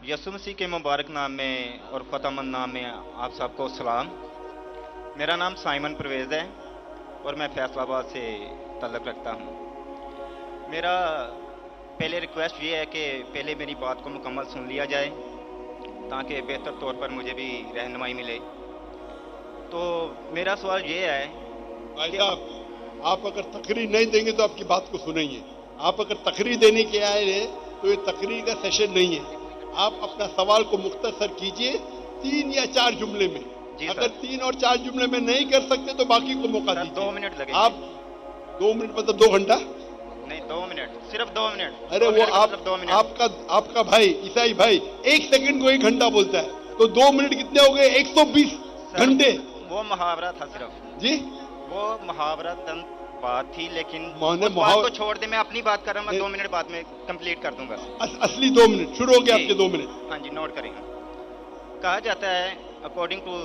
यसु मसीह के मुबारक नाम में और फ़तेहमंद नाम में आप सबको सलाम। मेरा नाम साइमन परवेज़ है और मैं फैसलाबाद से तल्लुक़ रखता हूँ। मेरा पहले रिक्वेस्ट ये है कि पहले मेरी बात को मुकम्मल सुन लिया जाए ताकि बेहतर तौर पर मुझे भी रहनुमाई मिले। तो मेरा सवाल ये है भाई कि साहब, आप अगर तकरीर नहीं देंगे तो आपकी बात को सुनेंगे। आप अगर तकरीर देने के आए हैं तो ये तकरीर का सेशन नहीं है। आप अपना सवाल को मुख्तसर कीजिए 3 या 4 जुमले में। जी अगर सर। 3 और 4 जुमले में नहीं कर सकते तो बाकी को मौका सर दीजिए। 2 मिनट लगेंगे। आप 2 मिनट मतलब 2 घंटा? नहीं 2 मिनट, सिर्फ 2 मिनट। अरे 2 वो मिनट का आप मतलब 2 मिनट। आपका भाई ईसाई भाई 1 सेकंड को 1 घंटा बोलता है, तो 2 मिनट कितने हो गए? 120 सर घंटे। वो मुहावरा था सिर्फ, जी वो मुहावरा बात थी, लेकिन माने उस बात को छोड़ दे। मैं अपनी बात कर रहा हूँ, मैं 2 मिनट बाद में कंप्लीट कर दूंगा। असली 2 मिनट शुरू हो गए जी। आपके 2 मिनट। हाँ जी, नोट करेंगे। कहा जाता है अकॉर्डिंग टू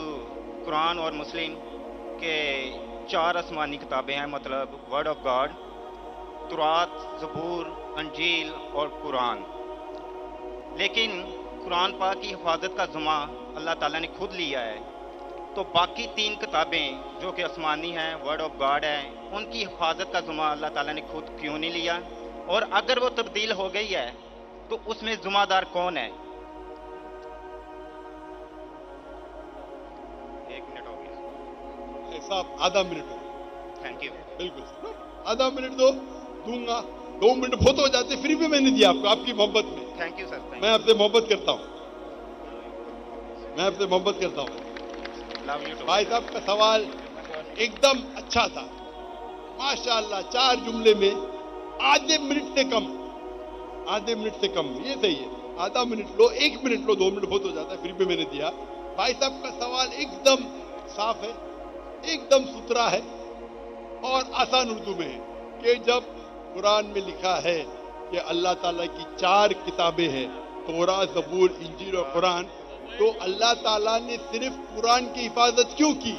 कुरान और मुस्लिम के 4 आसमानी किताबें हैं, मतलब वर्ड ऑफ गॉड, तुरात, ज़बूर, अंजील और कुरान। लेकिन कुरान पाक की हिफाजत का ज़िम्मा अल्लाह ताला ने खुद लिया है, तो बाकी 3 किताबें जो कि आसमानी हैं, वर्ड ऑफ गॉड है, उनकी हिफाजत का ज़िम्मा अल्लाह ताला ने खुद क्यों नहीं लिया? और अगर वो तब्दील हो गई है तो उसमें ज़िम्मेदार कौन है? 1 मिनट हो गया। साहब आधा मिनट हो। Thank you. बिल्कुल आधा मिनट दो, दूंगा। 2 मिनट बहुत हो जाते, फ्री में मैंने दिया आपको, आपकी मोहब्बत में। Thank you sir. मैं आपसे मोहब्बत करता हूँ, मैं आपसे मोहब्बत करता हूँ। Love you too. भाई साहब का सवाल एकदम अच्छा था, माशाअल्लाह। 4 जुमले में आधे मिनट से कम, आधे मिनट से कम, ये सही है। आधा minute low, 1 minute low, 2 minute बहुत हो जाता है, फ्री में मैंने दिया। भाई साहब का सवाल एकदम साफ है, एकदम सुथरा है और आसान उर्दू में है कि जब कुरान में लिखा है कि अल्लाह ताला की 4 किताबें हैं, तौरात, ज़बूर, इंजील और कुरान, तो अल्लाह ताला ने सिर्फ कुरान की हिफाजत क्यों की?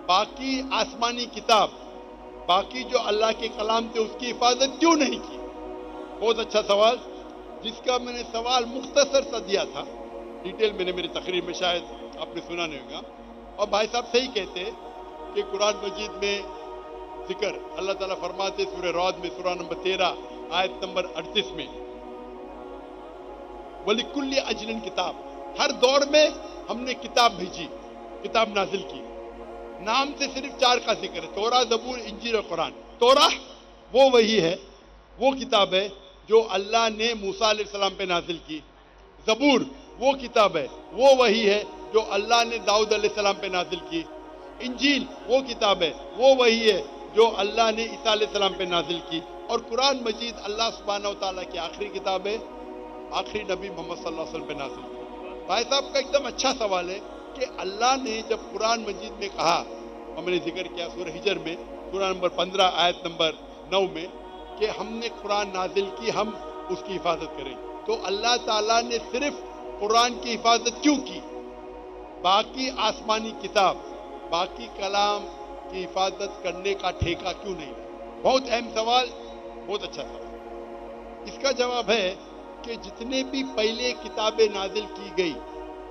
बाकी आसमानी किताब, बाकी जो अल्लाह के कलाम थे, उसकी हिफाजत क्यों नहीं की? बहुत अच्छा सवाल, जिसका मैंने सवाल मुख्तसर सा दिया था। डिटेल मैंने मेरी तकरीर में शायद आपने सुना नहीं होगा। और भाई साहब सही कहते हैं कि कुरान मजीद में जिक्र अल्लाह ताला फरमाते सूरह रौद में, सूरा नंबर 13 आयत नंबर 38 में, वलिकुल्ली अजलन किताब, हर दौर में हमने किताब भेजी, किताब नाजिल की। नाम से सिर्फ 4 का जिक्र है, तौरा, ज़बूर, इंजील और कुरान। तौरा वो वही है, वो किताब है जो अल्लाह ने मूसा अलैहिस्सलाम पे नाजिल की। ज़बूर वो किताब है, वो वही है जो अल्लाह ने दाऊद अलैहिस्सलाम पे नाजिल की। इंजील वो किताब है, वो वही है जो अल्लाह ने ईसा अलैहिस्सलाम पे नाजिल की। और कुरान मजीद अल्लाह सुब्हानहू व तआला की आखिरी किताब है, आखिरी नबी मोहम्मद सल्लल्लाहु अलैहि वसल्लम पे नाजिल की। भाई साहब का एकदम अच्छा सवाल है कि अल्लाह ने जब कुरान मजीद में कहा, और मैंने जिक्र किया सूरह हिजर में, सूरा नंबर 15 आयत नंबर 9 में, कि हमने कुरान नाजिल की, हम उसकी हिफाजत करें, तो अल्लाह ताला ने सिर्फ कुरान की हिफाजत क्यों की? बाकी आसमानी किताब, बाकी कलाम की हिफाजत करने का ठेका क्यों नहीं लिया? बहुत अहम सवाल, बहुत अच्छा सवाल। इसका जवाब है कि जितने भी पहले किताबें नाजिल की गई,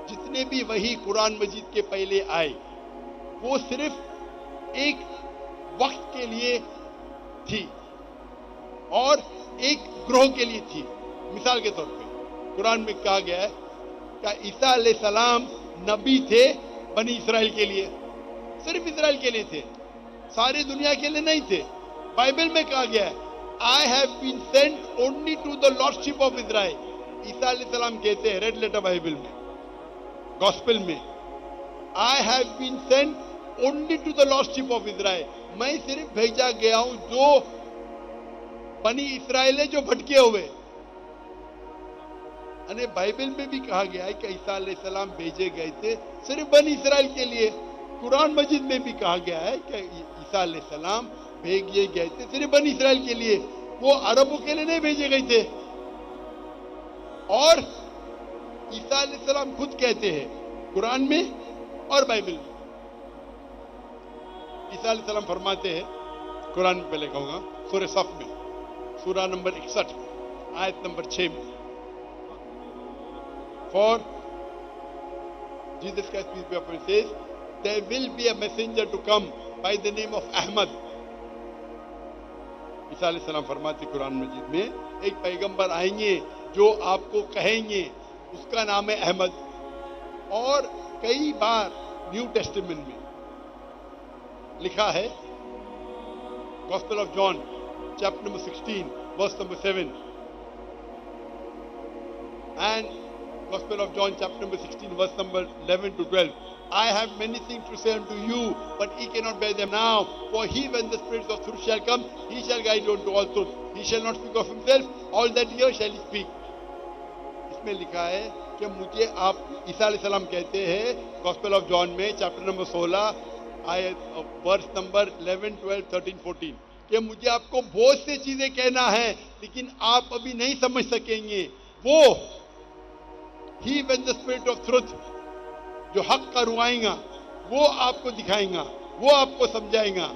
जितने भी वही कुरान मजीद के पहले आए, वो सिर्फ एक वक्त के लिए थी और एक ग्रोह के लिए थी। मिसाल के तौर पे कुरान में कहा गया है कि ईसा अलैहिस्सलाम नबी थे बनी इसराइल के लिए, सिर्फ इसराइल के लिए थे, सारी दुनिया के लिए नहीं थे। बाइबल में कहा गया है, I have been sent only to the lost sheep of Israel. ईसा अलैहिस्सलाम कहते हैं रेड लेटर बाइबल में, गॉस्पेल में, I have been sent only to the lost sheep of Israel. मैं सिर्फ भेजा गया हूं जो बनी इसराइल है, जो भटके हुए। अने बाइबल में भी कहा गया है कि ईसा अलैहिस्सलाम भेजे गए थे सिर्फ बनी इसराइल के लिए। कुरान मजीद में भी कहा गया है कि ईसा अलैहिस्सलाम भेजे गए थे सिर्फ बनी इसराइल के लिए, वो अरबों के लिए नहीं भेजे गए थे। और ईसा अलैहिस्सलाम खुद कहते हैं कुरान में और बाइबल में, ईसा अलैहिस्सलाम फरमाते हैं, कुरान में पहले कहूंगा, सूरह सफ में, सूरा नंबर 61 आयत नंबर 6 में, For Jesus Christ, peace be upon him, says, there will be a messenger to come by the name of Ahmad. ईसा अलैहिस्सलाम फरमाते कुरान मजीद में एक पैगंबर आएंगे जो आपको कहेंगे, उसका नाम है अहमद. और कई बार न्यू टेस्टामेंट में लिखा है, gospel of John chapter number 16 verse number 7 and Gospel of John chapter number 16 verse number 11 to 12. I have many things to say unto you, but ye cannot bear them now. For he, when the spirits of truth shall come, he shall guide you unto all truth. He shall not speak of himself, all that he hears shall he speak. इसमें लिखा है कि मुझे आप, ईसा अलैहिस्सलाम कहते हैं gospel of John में चैप्टर नंबर 16 आयत वर्स नंबर 11, 12, 13, 14 कि मुझे आपको बहुत सी चीजें कहना है लेकिन आप अभी नहीं समझ सकेंगे. वो ही when the spirit of truth, जो हक का रुआएगा, वो आपको दिखाएगा, वो आपको समझाएगा.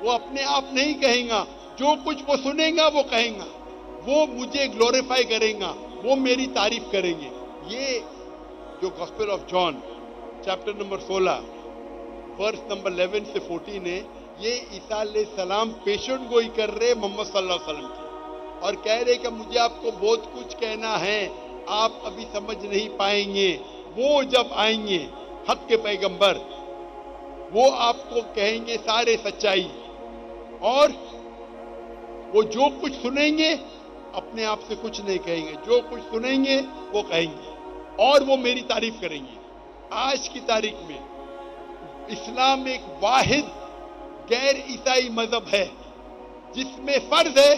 वो अपने आप नहीं कहेगा, जो कुछ वो सुनेगा वो कहेगा. वो मुझे ग्लोरीफाई करेगा, वो मेरी तारीफ करेंगे. ये जो gospel of John chapter number 16 verse number 11 से 14 है, ये ईसा अलैहिस्सलाम पेशेंट गोई कर रहे मोहम्मद सल्लल्लाहु अलैहि वसल्लम की और कह रहे कि मुझे आपको बहुत कुछ कहना है, आप अभी समझ नहीं पाएंगे. वो जब आएंगे हक के पैगंबर, वो आपको कहेंगे सारे सच्चाई, और वो जो कुछ सुनेंगे अपने आप से कुछ नहीं कहेंगे, जो कुछ सुनेंगे वो कहेंगे और वो मेरी तारीफ करेंगे. आज की तारीख में इस्लाम एक वाहिद गैर ईसाई मजहब है जिसमें फर्ज है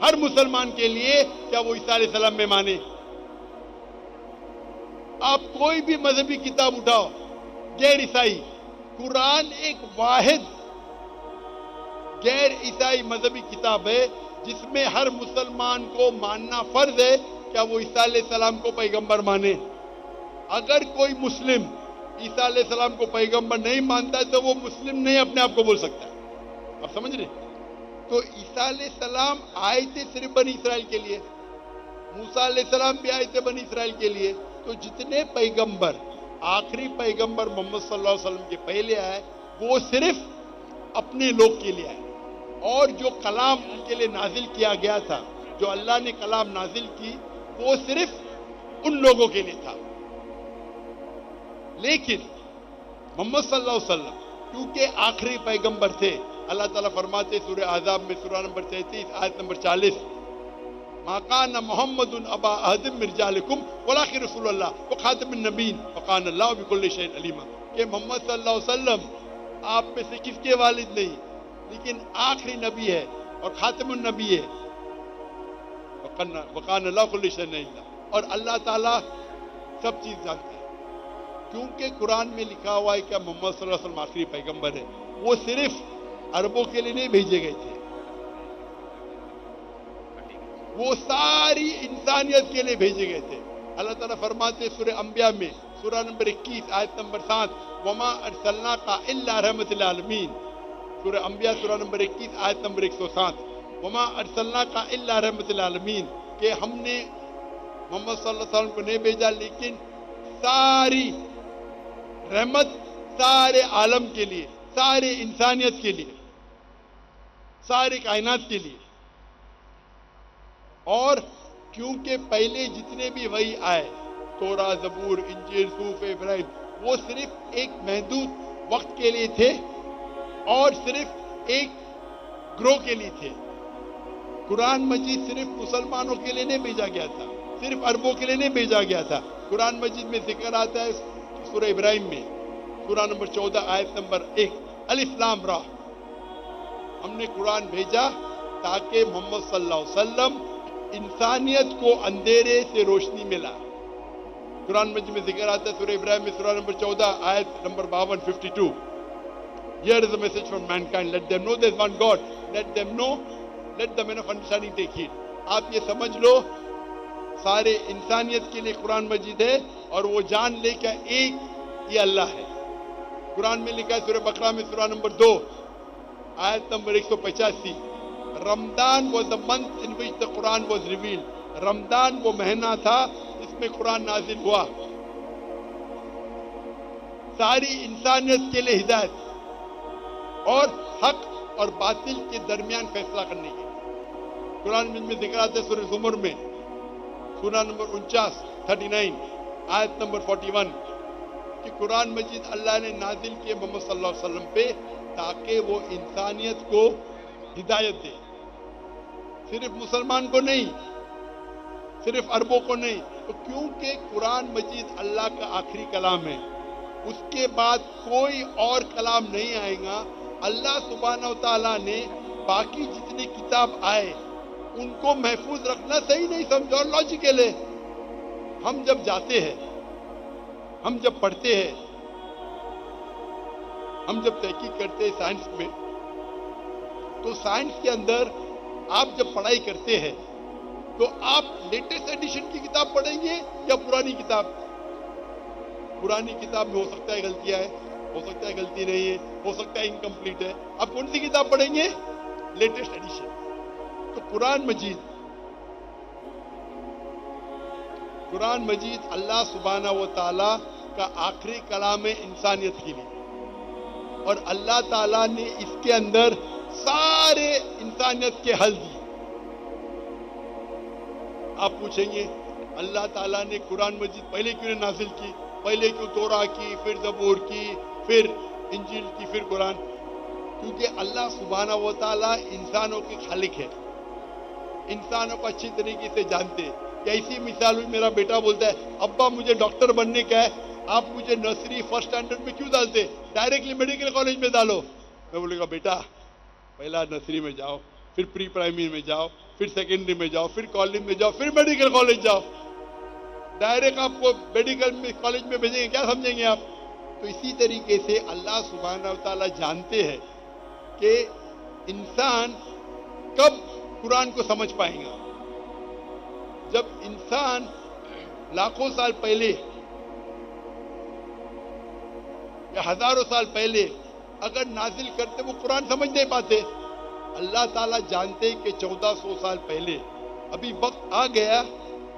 हर मुसलमान के लिए क्या वो ईसा अलैहिस्सलाम में माने. आप कोई भी मजहबी किताब उठाओ, गैर ईसाई, कुरान एक वाहिद गैर ईसाई मजहबी किताब है जिसमें हर मुसलमान को मानना फर्ज है क्या वो ईसा अलैहिस्सलाम को पैगंबर माने. अगर कोई मुस्लिम ईसा अलैहिस्सलाम को पैगंबर नहीं मानता है तो वो मुस्लिम नहीं अपने आप को बोल सकता. आप समझ रहे? तो ईसा अलैहिस्सलाम आए थे सिर्फ बनी इसराइल के लिए, मूसा अलैहिस्सलाम भी आए थे बनी इसराइल के लिए. तो जितने पैगंबर, आखिरी पैगंबर मोहम्मद सल्लल्लाहु अलैहि वसल्लम के पहले आए वो सिर्फ अपने लोग के लिए आए, और जो कलाम उनके लिए नाजिल किया गया था, जो अल्लाह ने कलाम नाजिल की, वो सिर्फ उन लोगों के लिए था. लेकिन मोहम्मद सल्लल्लाहु अलैहि वसल्लम क्योंकि आखिरी पैगंबर थे, अल्लाह ताला फरमाते सूरह आज़ाब में सूरह नंबर 33 आयत नंबर 40, मा कान मुहम्मदुन अबा अहदिम मिन रिजालिकुम वलाकिन रसूलुल्लाह व खातिमुन नबीय्यीन व कान अल्लाहु बिकुल्लि शैइन अलीमा. कि मोहम्मद सल्लल्लाहु अलैहि वसल्लम आप में से किसके वालिद नहीं, लेकिन आखिरी नबी है और खातिमुन नबी है. व कान अल्लाहु बिकुल्लि शैइन अलीमा. और अल्लाह ताला सब चीज जानता है, क्योंकि कुरान में लिखा हुआ है कि मोहम्मद सल्लल्लाहु अलैहि वसल्लम आखिरी पैगंबर है. वो सिर्फ अरबों के लिए नहीं भेजे गए थे, वो सारी इंसानियत के लिए भेजे गए थे. अल्लाह ताला फरमाते सूरह अंबिया में सूरह नंबर 21 आयत नंबर 7, वमा अरसलनाका इल्ला रहमतल आलमीन. सूरह अंबिया सूरह नंबर 21 आयत नंबर 107, वमा अरसलनाका इल्ला रहमतल आलमीन, कि हमने मोहम्मद सल्लल्लाहु अलैहि वसल्लम को नहीं भेजा लेकिन सारी रहमत सारे आलम के लिए, सारे इंसानियत के लिए, सारे कायनात के लिए. और क्योंकि पहले जितने भी वही आए, तोरा, जबूर, इंजील, सूफ, इब्राहिम, वो सिर्फ एक महदूद वक्त के लिए थे और सिर्फ एक ग्रोह के लिए थे. कुरान मजीद सिर्फ मुसलमानों के लिए नहीं भेजा गया था, सिर्फ अरबों के लिए नहीं भेजा गया था. कुरान मजीद में जिक्र आता है सूरह इब्राहिम में सूरह नंबर 14 आयत नंबर 1, अलिफ लाम रा. हमने कुरान भेजा ताकि मोहम्मद सल्लल्लाहु अलैहि वसल्लम इंसानियत को अंधेरे से रोशनी मिला. कुरान मजीद में जिक्र आता है सूरह इब्राहिम में सूरह नंबर 14 आयत number 52, 52. Here is a message from mankind. Let them know there is one God. Let them know. Let the men of understanding take heed. आप ये समझ लो सारे इंसानियत के लिए कुरान मजीद है और वो जान ले क्या एक ये अल्लाह है. कुरान में लिखा है सूरह बकरा में सूरह नंबर 2 आयत number 185, Ramadan was the month in which the Quran was revealed. Ramadan वो महीना था جس میں قرآن نازل ہوا ساری انسانیت کے لیے ہدایت اور حق اور باطل کے درمیان فیصلہ کرنے کے لیے۔ قرآن میں ذکر آتا ہے سورہ زمر میں، سورہ نمبر 39 آیت نمبر 41 کہ قرآن مجید اللہ نے نازل کیے محمد صلی اللہ علیہ وسلم پہ تاکہ وہ انسانیت کو ہدایت دے، صرف مسلمان کو نہیں، صرف عربوں کو نہیں۔ تو کیونکہ قرآن مجید اللہ کا آخری کلام ہے، اس کے بعد کوئی اور کلام نہیں آئے گا۔ اللہ سبحانہ و تعالیٰ نے باقی جتنی کتاب آئے ان کو محفوظ رکھنا صحیح نہیں سمجھا اور لاجیکل ہے۔ ہم جب جاتے ہیں، ہم جب پڑھتے ہیں، ہم جب تحقیق کرتے ہیں سائنس میں، تو سائنس کے اندر آپ جب پڑھائی کرتے ہیں تو آپ لیٹسٹ ایڈیشن کی کتاب پڑھیں گے یا پرانی کتاب؟ پرانی کتاب میں ہو سکتا ہے غلطیاں ہے، ہو سکتا ہے غلطی نہیں ہے، ہو سکتا ہے انکمپلیٹ ہے۔ آپ کون سی کتاب پڑھیں گے؟ Latest edition. تو قرآن مجید اللہ سبحانہ و تعالیٰ کا آخری کلام ہے انسانیت کے لیے، اور اللہ تعالیٰ نے اس کے اندر سارے انسانیت کے حل دیے۔ آپ پوچھیں گے اللہ تعالیٰ نے قرآن مجید پہلے کیوں نے نازل کی؟ پہلے کیوں تورا کی، پھر زبور کی، پھر انجیل کی، پھر قرآن؟ کیونکہ اللہ سبحانہ و تعالیٰ انسانوں کے خالق ہے، انسانوں کو اچھی طریقے سے جانتے۔ ایسی مثال ہوئی، میرا بیٹا بولتا ہے ابا مجھے ڈاکٹر بننے کا ہے، آپ مجھے نرسری فرسٹ اسٹینڈرڈ میں کیوں ڈالتے، ڈائریکٹلی میڈیکل کالج میں ڈالو۔ میں بولے گا بیٹا پہلا نرسری میں جاؤ، پھر پری پرائمری میں جاؤ، پھر سیکنڈری میں جاؤ، پھر کالج میں جاؤ، پھر میڈیکل کالج جاؤ۔ ڈائریکٹ آپ کو میڈیکل کالج میں بھیجیں گے، کیا سمجھیں گے آپ؟ تو اسی طریقے سے اللہ سبحانہ و تعالیٰ جانتے ہیں کہ انسان کب قرآن کو سمجھ پائیں گا۔ جب انسان لاکھوں سال پہلے یا ہزاروں سال پہلے اگر نازل کرتے وہ قرآن سمجھ نہیں پاتے۔ اللہ تعالیٰ جانتے کہ 1400 سال پہلے ابھی وقت آ گیا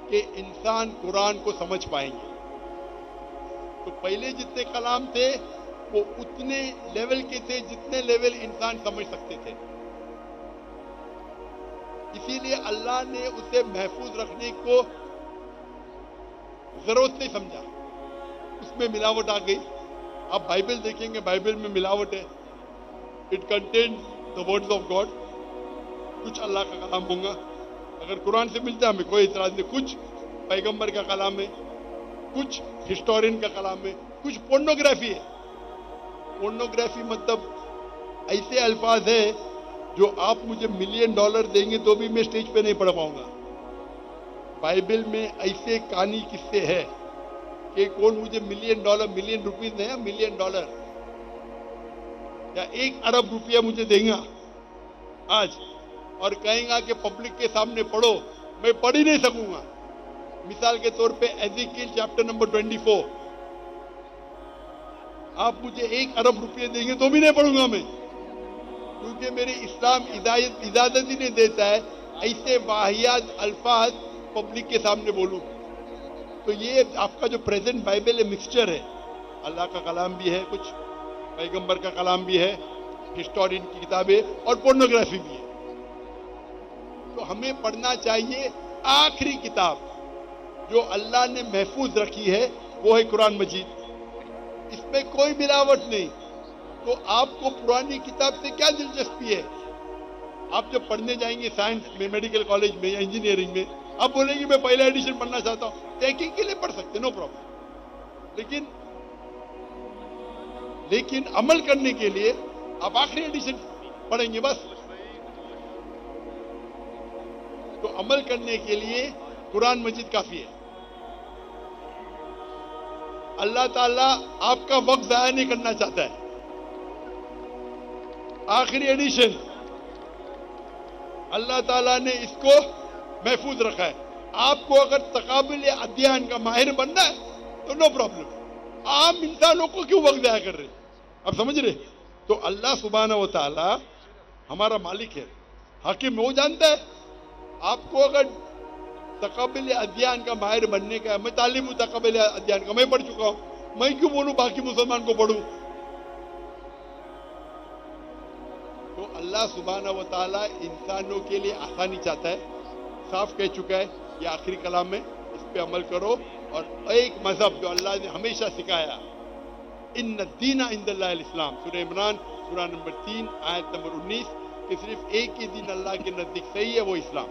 کہ انسان قرآن کو سمجھ پائیں گے۔ تو پہلے جتنے کلام تھے وہ اتنے لیول کے تھے جتنے لیول انسان سمجھ سکتے تھے، اسی لیے اللہ نے اسے محفوظ رکھنے کو ضرورت نہیں سمجھا۔ اس میں ملاوٹ آ گئی۔ آپ بائبل دیکھیں گے، بائبل میں ملاوٹ ہے۔ It contains the words of God, کچھ اللہ کا کلام ہوگا۔ اگر قرآن سے ملتا ہے ہمیں کوئی اعتراض نہیں، کچھ پیغمبر کا کلام ہے، کچھ ہسٹورین کا کلام ہے، کچھ پورنوگرافی ہے۔ پورنوگرافی مطلب ایسے الفاظ ہے جو آپ مجھے $1 ملین دیں گے تو بھی میں سٹیج پہ نہیں پڑھ پاؤں گا۔ بائبل میں ایسے کہانی قصے ہے کہ کون مجھے $1 ملین، ملین روپیز نہیں، $1 ملین یا 1 ارب روپیہ مجھے دیں گا آج، اور کہیں گا کہ پبلک کے سامنے پڑھو، میں پڑھ ہی نہیں سکوں گا۔ مثال کے طور پہ ایزیکیل چیپٹر نمبر 24، آپ مجھے 1 ارب روپیہ دیں گے تو بھی نہیں پڑھوں گا میں، کیونکہ میرے اسلام اجازت ہی نہیں دیتا ہے ایسے واہیات الفاظ پبلک کے سامنے بولوں۔ تو یہ آپ کا جو پریزنٹ بائبل ہے مکسچر ہے، اللہ کا کلام بھی ہے، کچھ پیغمبر کا کلام بھی ہے، ہسٹورین کی کتابیں اور پورنوگرافی بھی ہے۔ تو ہمیں پڑھنا چاہیے آخری کتاب جو اللہ نے محفوظ رکھی ہے، وہ ہے قرآن مجید۔ اس میں کوئی ملاوٹ نہیں۔ تو آپ کو پرانی کتاب سے کیا دلچسپی ہے؟ آپ جب پڑھنے جائیں گے سائنس میں، میڈیکل کالج میں یا انجینئرنگ میں، آپ بولیں گے میں پہلا ایڈیشن پڑھنا چاہتا ہوں، تحقیق کے لیے پڑھ سکتے، نو پرابلم، لیکن عمل کرنے کے لیے آپ آخری ایڈیشن پڑھیں گے بس۔ تو عمل کرنے کے لیے قرآن مجید کافی ہے۔ اللہ تعالیٰ آپ کا وقت ضائع نہیں کرنا چاہتا ہے۔ آخری ایڈیشن اللہ تعالیٰ نے اس کو محفوظ رکھا ہے۔ آپ کو اگر تقابل ادھیان کا ماہر بننا ہے تو نو پرابلم، عام انسانوں کو کیوں وقت ضائع کر رہے؟ آپ سمجھ رہے؟ تو اللہ سبحانہ و تعالیٰ ہمارا مالک ہے، حاکم، وہ جانتا ہے۔ آپ کو اگر तकबल अध्ययन का माहिर बनने का है। मैं तालीम हूँ तकबल अध्ययन का, मैं पढ़ चुका हूँ, मैं क्यों बोलूँ बाकी मुसलमान को पढ़ूं? तो अल्लाह सुब्हाना व तआला इंसानों के लिए आसानी चाहता है, साफ कह चुका है ये आखिरी कलाम में, इस पे अमल करो। और एक मजहब जो अल्लाह ने हमेशा सिखाया, इन्न दीना इंदल्लाहिल इस्लाम, सूरह इमरान सूरह नंबर 3 आयत नंबर 19, कि सिर्फ एक ही दिन अल्लाह के नजदीक सही है, वो इस्लाम।